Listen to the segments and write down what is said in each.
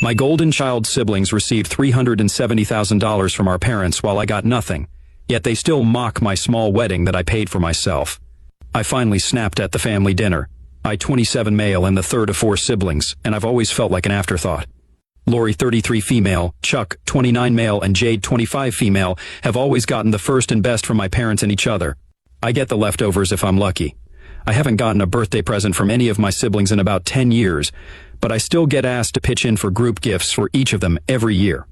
My golden child siblings received $370,000 from our parents while I got nothing, yet they still mock my small wedding that I paid for myself. I finally snapped at the family dinner. I 27 male and the third of 4 siblings, and I've always felt like an afterthought. Lori 33 female, Chuck 29 male and Jade 25 female have always gotten the first and best from my parents and each other. I get the leftovers if I'm lucky. I haven't gotten a birthday present from any of my siblings in about 10 years, but I still get asked to pitch in for group gifts for each of them every year.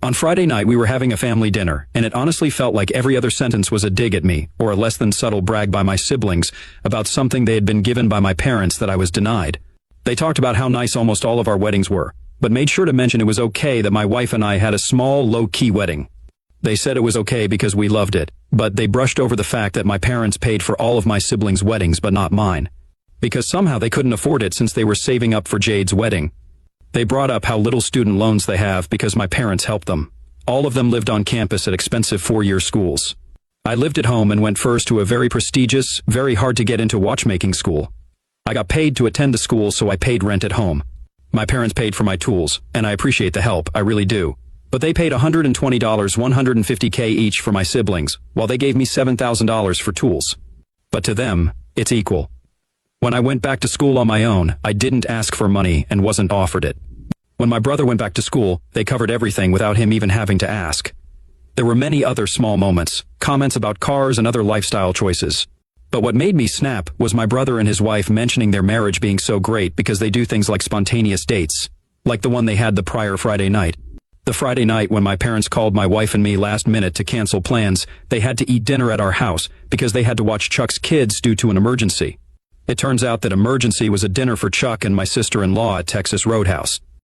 On Friday night we were having a family dinner, and it honestly felt like every other sentence was a dig at me, or a less than subtle brag by my siblings about something they had been given by my parents that I was denied. They talked about how nice almost all of our weddings were, but made sure to mention it was okay that my wife and I had a small, low-key wedding. They said it was okay because we loved it, but they brushed over the fact that my parents paid for all of my siblings' weddings but not mine, because somehow they couldn't afford it since they were saving up for Jade's wedding. They brought up how little student loans they have because my parents helped them. All of them lived on campus at expensive 4-year schools. I lived at home and went first to a very prestigious, very hard-to-get-into watchmaking school. I got paid to attend the school, so I paid rent at home. My parents paid for my tools, and I appreciate the help, I really do. But they paid $120, $150K each for my siblings, while they gave me $7,000 for tools. But to them, it's equal. When I went back to school on my own, I didn't ask for money and wasn't offered it. When my brother went back to school, they covered everything without him even having to ask. There were many other small moments, comments about cars and other lifestyle choices. But what made me snap was my brother and his wife mentioning their marriage being so great because they do things like spontaneous dates, like the one they had the prior Friday night. The Friday night when my parents called my wife and me last minute to cancel plans, they had to eat dinner at our house because they had to watch Chuck's kids due to an emergency. It turns out that emergency was a dinner for Chuck and my sister-in-law at Texas Roadhouse.